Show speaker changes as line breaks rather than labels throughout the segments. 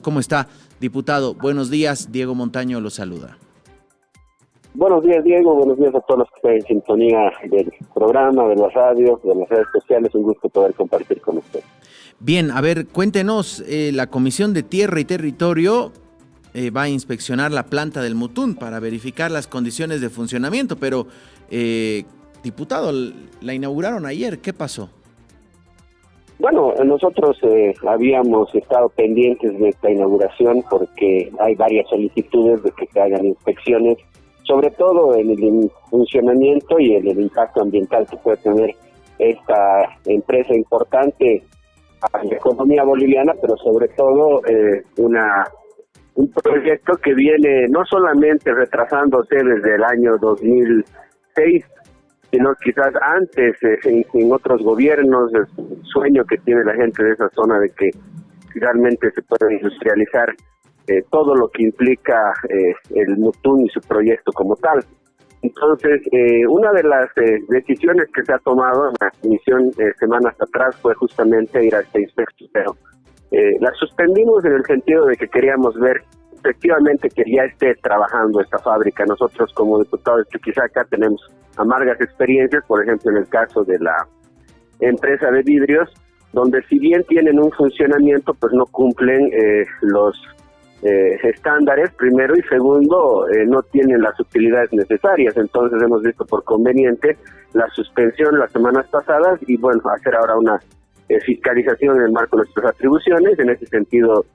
¿Cómo está, diputado? Buenos días, Diego Montaño lo saluda.
Buenos días, Diego. Buenos días a todos los que están en sintonía del programa, de las radios, de las redes sociales. Un gusto poder compartir con usted.
Bien, a ver, cuéntenos, la Comisión de Tierra y Territorio va a inspeccionar la planta del Mutún para verificar las condiciones de funcionamiento, pero, diputado, la inauguraron ayer, ¿qué pasó?
Bueno, nosotros habíamos estado pendientes de esta inauguración porque hay varias solicitudes de que se hagan inspecciones, sobre todo en el funcionamiento y en el impacto ambiental que puede tener esta empresa importante a la economía boliviana, pero sobre todo un proyecto que viene no solamente retrasándose desde el año 2006, sino quizás antes, en otros gobiernos, el sueño que tiene la gente de esa zona de que realmente se pueda industrializar todo lo que implica el Mutún y su proyecto como tal. Entonces, una de las decisiones que se ha tomado en la comisión semanas atrás fue justamente ir a esta inspección, pero la suspendimos en el sentido de que queríamos ver efectivamente que ya esté trabajando esta fábrica. Nosotros como diputados de Chuquisaca tenemos amargas experiencias, por ejemplo en el caso de la empresa de vidrios, donde si bien tienen un funcionamiento, pues no cumplen los estándares, primero, y segundo, no tienen las utilidades necesarias. Entonces hemos visto por conveniente la suspensión las semanas pasadas y bueno, hacer ahora una fiscalización en el marco de nuestras atribuciones, en ese sentido,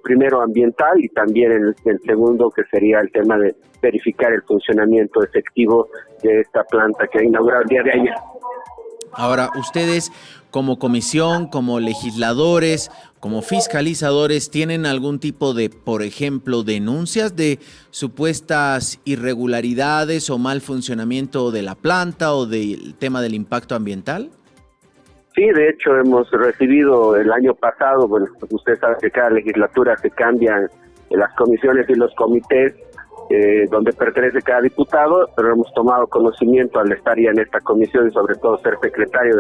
primero ambiental y también el segundo, que sería el tema de verificar el funcionamiento efectivo de esta planta que ha inaugurado el día de ayer.
Ahora, ustedes como comisión, como legisladores, como fiscalizadores, ¿tienen algún tipo de, por ejemplo, denuncias de supuestas irregularidades o mal funcionamiento de la planta o del tema del impacto ambiental?
Sí, de hecho hemos recibido el año pasado, bueno, usted sabe que cada legislatura se cambian las comisiones y los comités donde pertenece cada diputado, pero hemos tomado conocimiento al estar ya en esta comisión y sobre todo ser secretario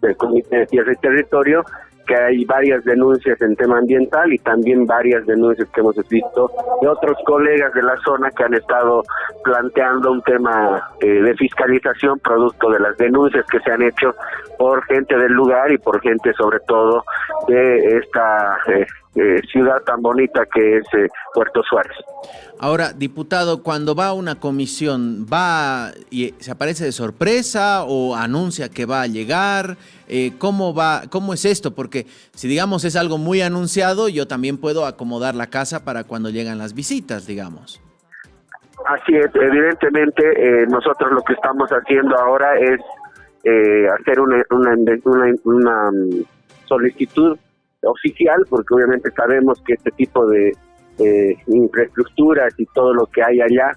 del Comité de Tierra y Territorio, que hay varias denuncias en tema ambiental y también varias denuncias que hemos visto de otros colegas de la zona que han estado planteando un tema de fiscalización producto de las denuncias que se han hecho por gente del lugar y por gente sobre todo de esta ciudad tan bonita que es Puerto Suárez.
Ahora, diputado, cuando va a una comisión, ¿va y se aparece de sorpresa o anuncia que va a llegar? ¿Cómo va? ¿Cómo es esto? Porque si, digamos, es algo muy anunciado, yo también puedo acomodar la casa para cuando llegan las visitas, digamos.
Así es, evidentemente nosotros lo que estamos haciendo ahora es hacer una solicitud oficial, porque obviamente sabemos que este tipo de infraestructuras y todo lo que hay allá,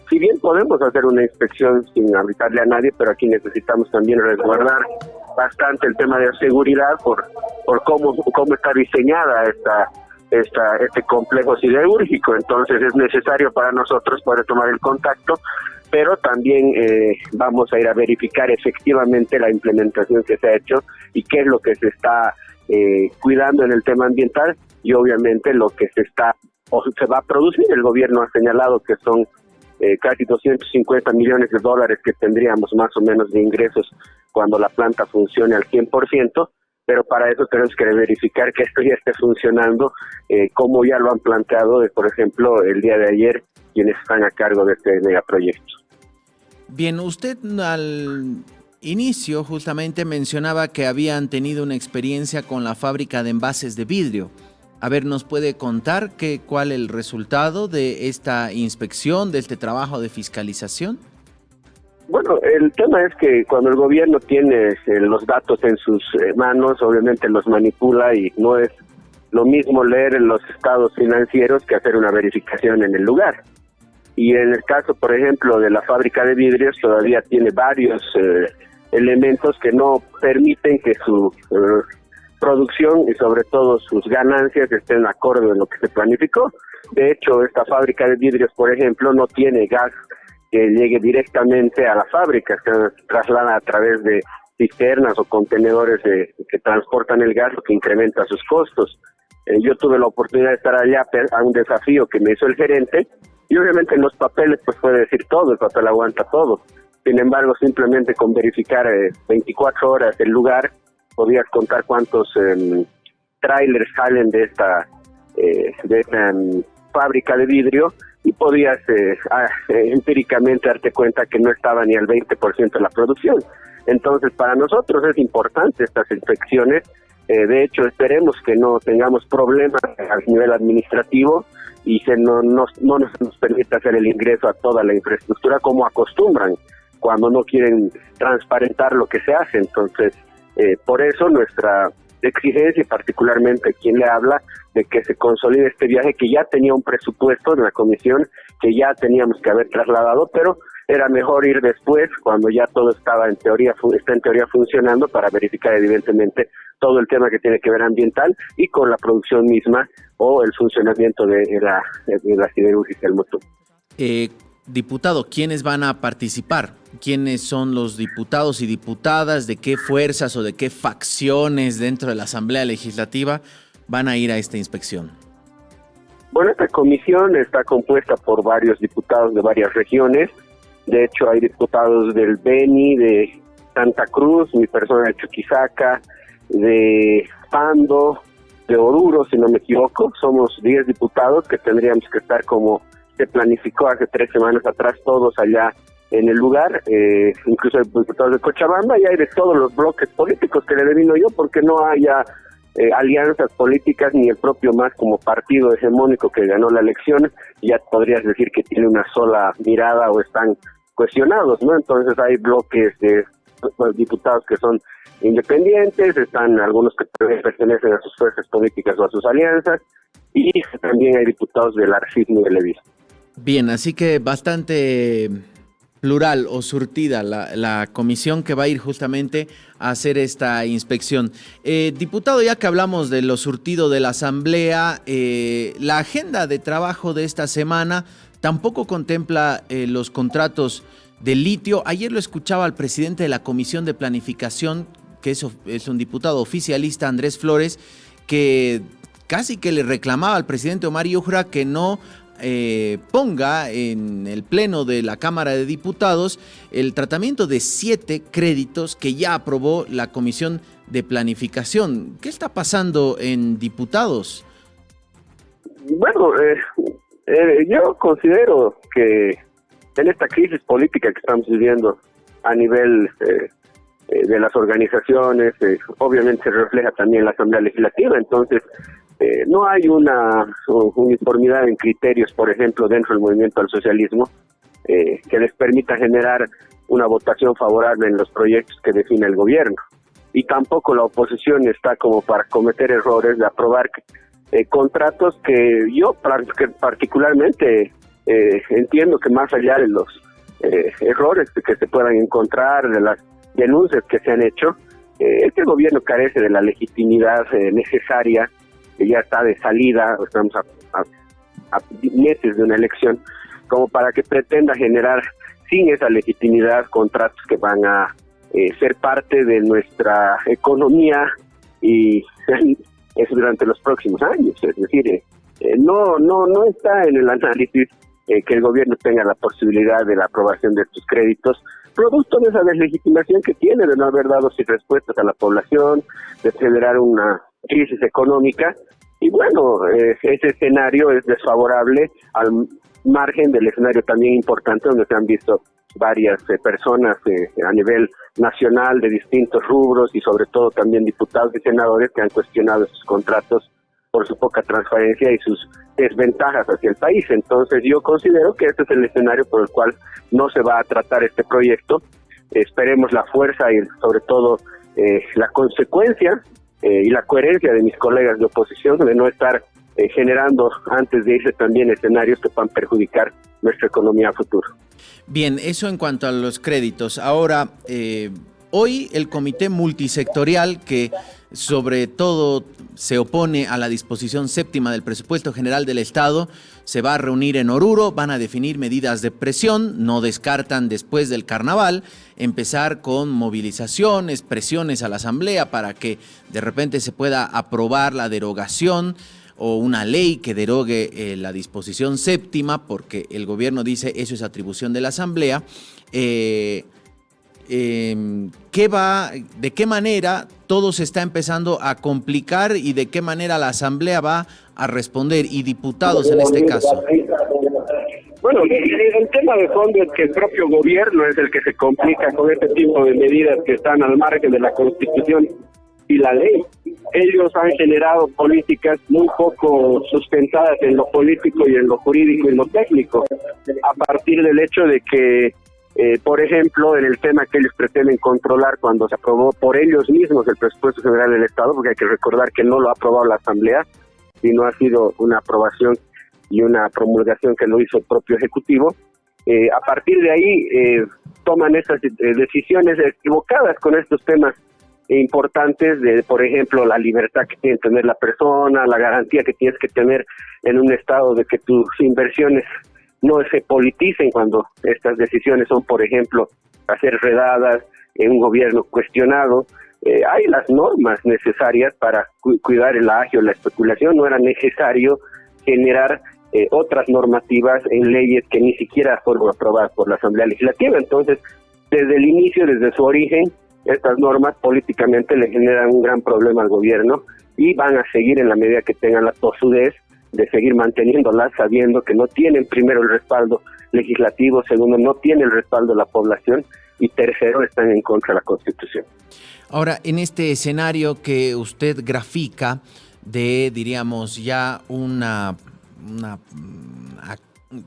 si bien podemos hacer una inspección sin avisarle a nadie, pero aquí necesitamos también resguardar bastante el tema de seguridad por cómo está diseñada este complejo siderúrgico. Entonces es necesario para nosotros poder tomar el contacto, pero también vamos a ir a verificar efectivamente la implementación que se ha hecho y qué es lo que se está cuidando en el tema ambiental y obviamente lo que se va a producir. El gobierno ha señalado que son casi 250 millones de dólares que tendríamos más o menos de ingresos cuando la planta funcione al 100%, pero para eso tenemos que verificar que esto ya esté funcionando, como ya lo han planteado, por ejemplo, el día de ayer, quienes están a cargo de este megaproyecto.
Bien, usted al inicio justamente mencionaba que habían tenido una experiencia con la fábrica de envases de vidrio. A ver, ¿nos puede contar cuál es el resultado de esta inspección, de este trabajo de fiscalización?
Bueno, el tema es que cuando el gobierno tiene los datos en sus manos, obviamente los manipula y no es lo mismo leer los estados financieros que hacer una verificación en el lugar. Y en el caso, por ejemplo, de la fábrica de vidrios, todavía tiene varios elementos que no permiten que su producción y sobre todo sus ganancias estén acorde a lo que se planificó. De hecho, esta fábrica de vidrios, por ejemplo, no tiene gas que llegue directamente a la fábrica, se traslada a través de cisternas o contenedores que transportan el gas, lo que incrementa sus costos. Yo tuve la oportunidad de estar allá a un desafío que me hizo el gerente, y obviamente en los papeles pues puede decir todo, el papel aguanta todo. Sin embargo, simplemente con verificar 24 horas el lugar, podías contar cuántos trailers salen de esta fábrica de vidrio, y podías empíricamente darte cuenta que no estaba ni al 20% de la producción. Entonces, para nosotros es importante estas inspecciones. De hecho, esperemos que no tengamos problemas a nivel administrativo y no nos permita hacer el ingreso a toda la infraestructura como acostumbran cuando no quieren transparentar lo que se hace. Entonces, por eso nuestra exigencia, y particularmente quien le habla, de que se consolide este viaje, que ya tenía un presupuesto de la comisión, que ya teníamos que haber trasladado, pero era mejor ir después, cuando ya todo está en teoría funcionando, para verificar evidentemente todo el tema que tiene que ver ambiental y con la producción misma o el funcionamiento de la siderúrgica del motor.
Diputado, ¿quiénes van a participar? ¿Quiénes son los diputados y diputadas? ¿De qué fuerzas o de qué facciones dentro de la Asamblea Legislativa van a ir a esta inspección?
Bueno, esta comisión está compuesta por varios diputados de varias regiones. De hecho, hay diputados del Beni, de Santa Cruz, mi persona de Chuquisaca, de Pando, de Oruro, si no me equivoco. Somos 10 diputados que tendríamos que estar, como se planificó hace 3 semanas atrás, todos allá en el lugar. Incluso hay diputados de Cochabamba, y hay de todos los bloques políticos que le devino yo, porque no haya alianzas políticas ni el propio MAS como partido hegemónico que ganó la elección. Ya podrías decir que tiene una sola mirada o están cuestionados, ¿no? Entonces hay bloques de diputados que son independientes, están algunos que pertenecen a sus fuerzas políticas o a sus alianzas, y también hay diputados del arcismo y del levismo.
Bien, así que bastante plural o surtida la comisión que va a ir justamente a hacer esta inspección. Diputado, ya que hablamos de lo surtido de la Asamblea, la agenda de trabajo de esta semana tampoco contempla los contratos de litio. Ayer lo escuchaba al presidente de la Comisión de Planificación, que es un diputado oficialista, Andrés Flores, que casi que le reclamaba al presidente Omar Yujra que no ponga en el pleno de la Cámara de Diputados el tratamiento de 7 créditos que ya aprobó la Comisión de Planificación. ¿Qué está pasando en diputados?
Bueno, yo considero que en esta crisis política que estamos viviendo a nivel de las organizaciones, obviamente se refleja también en la Asamblea Legislativa. Entonces, no hay una uniformidad en criterios, por ejemplo, dentro del movimiento al socialismo, que les permita generar una votación favorable en los proyectos que define el gobierno. Y tampoco la oposición está como para cometer errores de aprobar contratos que yo particularmente entiendo que, más allá de los errores que se puedan encontrar, de las denuncias que se han hecho, este gobierno carece de la legitimidad necesaria, que ya está de salida, estamos a meses de una elección, como para que pretenda generar sin esa legitimidad contratos que van a ser parte de nuestra economía, y eso durante los próximos años. Es decir, no está en el análisis que el gobierno tenga la posibilidad de la aprobación de estos créditos, producto de esa deslegitimación que tiene de no haber dado respuestas a la población, de generar una crisis económica. Y bueno, ese escenario es desfavorable al margen del escenario también importante, donde se han visto varias personas a nivel nacional de distintos rubros, y sobre todo también diputados y senadores que han cuestionado estos contratos por su poca transparencia y sus desventajas hacia el país. Entonces yo considero que este es el escenario por el cual no se va a tratar este proyecto. Esperemos la fuerza y sobre todo la consecuencia y la coherencia de mis colegas de oposición, de no estar generando antes de irse también escenarios que puedan perjudicar nuestra economía a futuro.
Bien, eso en cuanto a los créditos. Ahora, hoy el Comité Multisectorial, que sobre todo se opone a la disposición séptima del Presupuesto General del Estado, se va a reunir en Oruro, van a definir medidas de presión, no descartan después del carnaval empezar con movilizaciones, presiones a la Asamblea para que de repente se pueda aprobar la derogación o una ley que derogue la disposición séptima, porque el gobierno dice eso es atribución de la Asamblea. ¿De qué manera todo se está empezando a complicar y de qué manera la Asamblea va a responder, y diputados en este caso?
Bueno, el tema de fondo es que el propio gobierno es el que se complica con este tipo de medidas que están al margen de la Constitución y la ley. Ellos han generado políticas muy poco sustentadas en lo político y en lo jurídico y lo técnico, a partir del hecho de que por ejemplo, en el tema que ellos pretenden controlar cuando se aprobó por ellos mismos el presupuesto general del Estado, porque hay que recordar que no lo ha aprobado la Asamblea, sino ha sido una aprobación y una promulgación que lo hizo el propio Ejecutivo. A partir de ahí toman esas decisiones equivocadas con estos temas importantes de, por ejemplo, la libertad que tiene que tener la persona, la garantía que tienes que tener en un Estado de que tus inversiones no se politicen cuando estas decisiones son, por ejemplo, hacer redadas en un gobierno cuestionado. Hay las normas necesarias para cuidar el agio, la especulación. No era necesario generar otras normativas en leyes que ni siquiera fueron aprobadas por la Asamblea Legislativa. Entonces, desde el inicio, desde su origen, estas normas políticamente le generan un gran problema al gobierno y van a seguir en la medida que tengan la tosudez de seguir manteniéndolas, sabiendo que no tienen, primero, el respaldo legislativo, segundo, no tienen el respaldo de la población, y tercero, están en contra de la Constitución.
Ahora, en este escenario que usted grafica de, diríamos, ya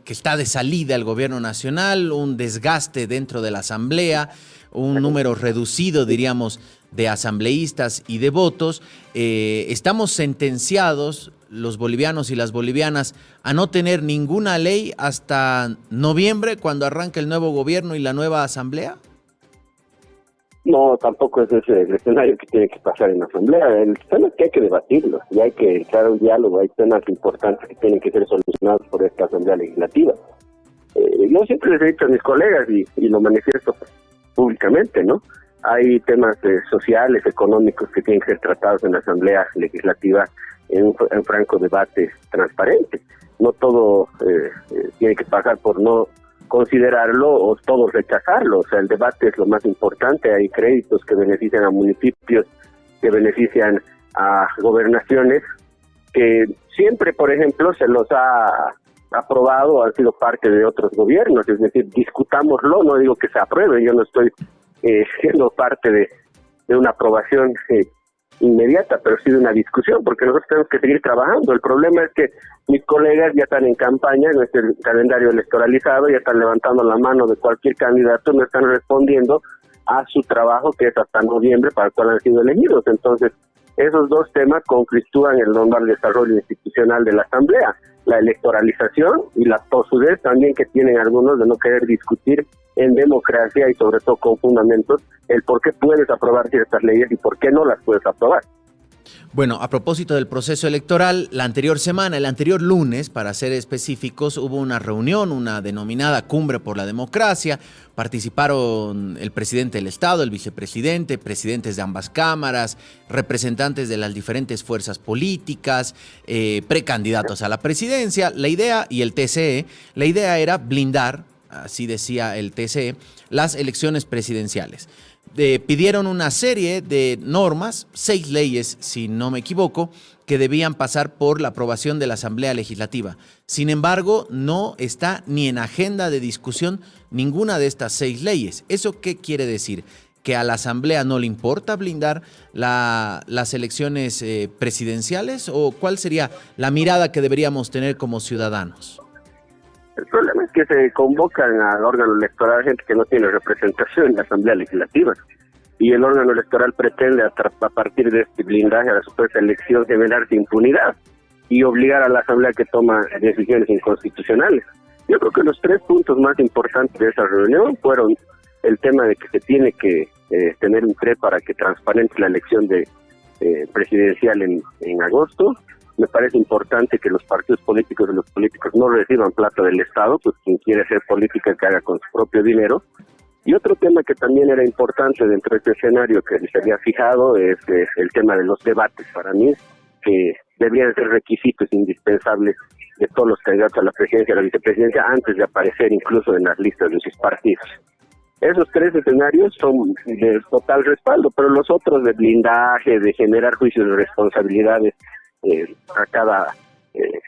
que está de salida el gobierno nacional, un desgaste dentro de la Asamblea, un número reducido, diríamos, de asambleístas y de votos, estamos sentenciados, los bolivianos y las bolivianas, a no tener ninguna ley hasta noviembre, cuando arranque el nuevo gobierno y la nueva Asamblea.
No, tampoco es ese el escenario que tiene que pasar en la Asamblea. El tema es que hay que debatirlo y hay que entrar a un diálogo. Hay temas importantes que tienen que ser solucionados por esta Asamblea Legislativa. Yo siempre les he dicho a mis colegas y lo manifiesto públicamente, ¿no? Hay temas sociales, económicos que tienen que ser tratados en la Asamblea Legislativa en un franco debate transparente. No todo tiene que pasar por no considerarlo o todo rechazarlo. O sea, el debate es lo más importante. Hay créditos que benefician a municipios, que benefician a gobernaciones, que siempre, por ejemplo, se los ha aprobado, han sido parte de otros gobiernos. Es decir, discutámoslo, no digo que se apruebe, yo no estoy siendo parte de una aprobación inmediata, pero sí de una discusión, porque nosotros tenemos que seguir trabajando. El problema es que mis colegas ya están en campaña, en este calendario electoralizado, ya están levantando la mano de cualquier candidato, no están respondiendo a su trabajo, que es hasta noviembre, para el cual han sido elegidos. Entonces, esos dos temas conflictúan el normal desarrollo institucional de la Asamblea, la electoralización y la tosudez también que tienen algunos de no querer discutir en democracia y sobre todo con fundamentos el por qué puedes aprobar ciertas leyes y por qué no las puedes aprobar.
Bueno, a propósito del proceso electoral, la anterior semana, el anterior lunes, para ser específicos, hubo una reunión, una denominada Cumbre por la Democracia. Participaron el presidente del Estado, el vicepresidente, presidentes de ambas cámaras, representantes de las diferentes fuerzas políticas, precandidatos a la presidencia. La idea, y el TCE, la idea era blindar, así decía el TCE, las elecciones presidenciales. Pidieron una serie de normas, 6 leyes, si no me equivoco, que debían pasar por la aprobación de la Asamblea Legislativa. Sin embargo, no está ni en agenda de discusión ninguna de estas 6 leyes. ¿Eso qué quiere decir? ¿Que a la Asamblea no le importa blindar las elecciones presidenciales? ¿O cuál sería la mirada que deberíamos tener como ciudadanos?
El problema es que se convocan al órgano electoral gente que no tiene representación en la Asamblea Legislativa, y el órgano electoral pretende a partir de este blindaje a la supuesta elección generarse impunidad y obligar a la Asamblea que toma decisiones inconstitucionales. Yo creo que los 3 puntos más importantes de esa reunión fueron el tema de que se tiene que tener un TRE para que transparente la elección de presidencial en agosto. Me parece importante que los partidos políticos y los políticos no reciban plata del Estado, pues quien quiere hacer política que haga con su propio dinero. Y otro tema que también era importante dentro de este escenario que se había fijado es el tema de los debates. Para mí, que deberían ser requisitos indispensables de todos los candidatos a la presidencia y a la vicepresidencia antes de aparecer incluso en las listas de sus partidos. Esos 3 escenarios son de total respaldo, pero los otros de blindaje, de generar juicios de responsabilidades a cada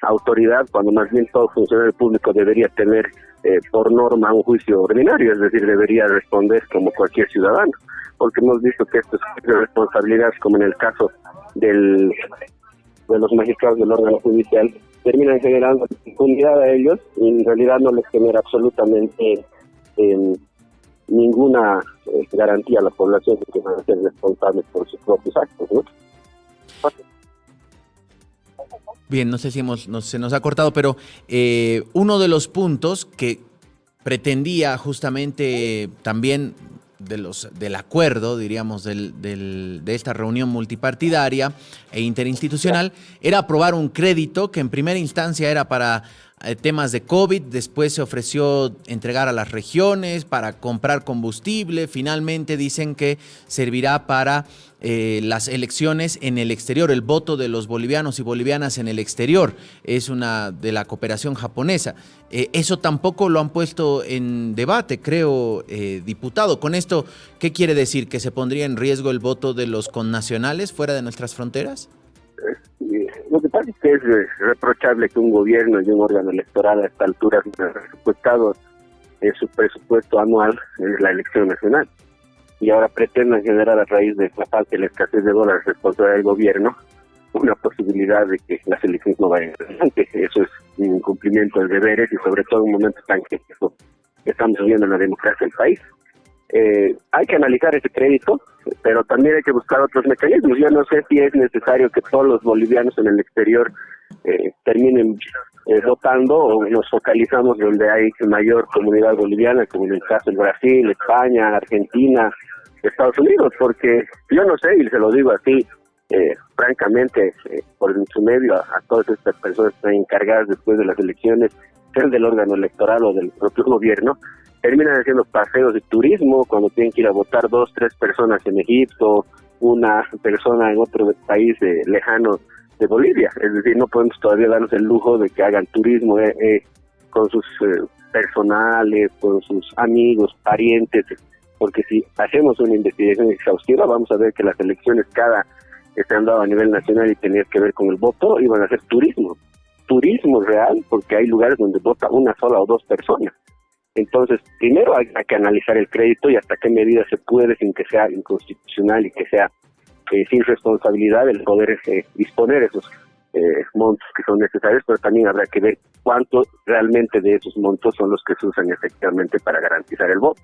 autoridad, cuando más bien todo funcionario público debería tener por norma un juicio ordinario, es decir, debería responder como cualquier ciudadano, porque hemos visto que estas responsabilidades, como en el caso de los magistrados del órgano judicial, terminan generando impunidad a ellos y en realidad no les genera absolutamente ninguna garantía a la población de que van a ser responsables por sus propios actos, ¿no?
Bien, no sé si se nos ha cortado, pero uno de los puntos que pretendía justamente también del acuerdo, diríamos, de esta reunión multipartidaria e interinstitucional, era aprobar un crédito que en primera instancia era para temas de COVID, después se ofreció entregar a las regiones para comprar combustible, finalmente dicen que servirá para las elecciones en el exterior, el voto de los bolivianos y bolivianas en el exterior, es una de la cooperación japonesa. Eso tampoco lo han puesto en debate, creo, diputado. Con esto, ¿qué quiere decir? ¿Que se pondría en riesgo el voto de los connacionales fuera de nuestras fronteras?
Lo que pasa es que es reprochable que un gobierno y un órgano electoral a esta altura haya presupuestado su presupuesto anual en la elección nacional y ahora pretendan generar a raíz de la falta y la escasez de dólares responsable del gobierno una posibilidad de que las elecciones no vayan adelante. Eso es un incumplimiento de deberes y sobre todo en un momento tan crítico que estamos viviendo en la democracia del país. Hay que analizar ese crédito, pero también hay que buscar otros mecanismos. Yo no sé si es necesario que todos los bolivianos en el exterior terminen votando o nos focalizamos donde hay mayor comunidad boliviana, como en el caso de Brasil, España, Argentina, Estados Unidos, porque yo no sé, y se lo digo así, francamente, por su medio a todas estas personas que están encargadas después de las elecciones, sea del órgano electoral o del propio gobierno, terminan haciendo paseos de turismo cuando tienen que ir a votar 2, 3 personas en Egipto, una persona en otro país lejano de Bolivia. Es decir, no podemos todavía darnos el lujo de que hagan turismo con sus personales, con sus amigos, parientes, porque si hacemos una investigación exhaustiva vamos a ver que las elecciones que se han dado a nivel nacional y tenían que ver con el voto iban a ser turismo real, porque hay lugares donde vota una sola o 2 personas. Entonces, primero hay que analizar el crédito y hasta qué medida se puede sin que sea inconstitucional y que sea sin responsabilidad el poder disponer esos montos que son necesarios, pero también habrá que ver cuánto realmente de esos montos son los que se usan efectivamente para garantizar el voto.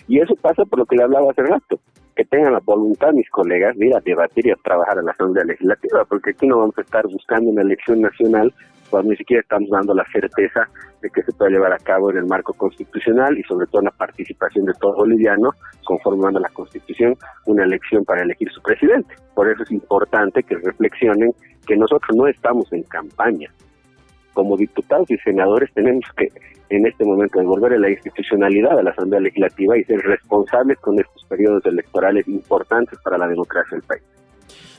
Y eso pasa por lo que le hablaba hace rato, que tengan la voluntad mis colegas de ir a debatir y a trabajar en la Asamblea Legislativa, porque aquí no vamos a estar buscando una elección nacional cuando ni siquiera estamos dando la certeza de que se puede llevar a cabo en el marco constitucional y sobre todo en la participación de todo boliviano, conformando la Constitución, una elección para elegir su presidente. Por eso es importante que reflexionen que nosotros no estamos en campaña. Como diputados y senadores tenemos que, en este momento, devolver la institucionalidad a la Asamblea Legislativa y ser responsables con estos periodos electorales importantes para la democracia del país.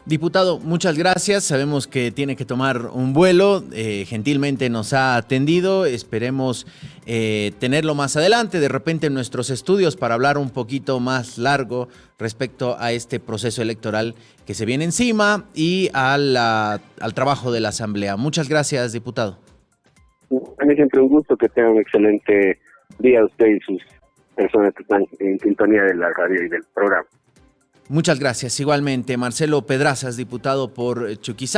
Diputado, muchas gracias. Sabemos que tiene que tomar un vuelo. Gentilmente nos ha atendido. Esperemos tenerlo más adelante, de repente en nuestros estudios, para hablar un poquito más largo respecto a este proceso electoral que se viene encima y al trabajo de la Asamblea. Muchas gracias, diputado.
A mí siempre un gusto. Que tengan un excelente día usted y sus personas que están en sintonía de la radio y del programa.
Muchas gracias. Igualmente, Marcelo Pedrazas, diputado por Chuquisaca.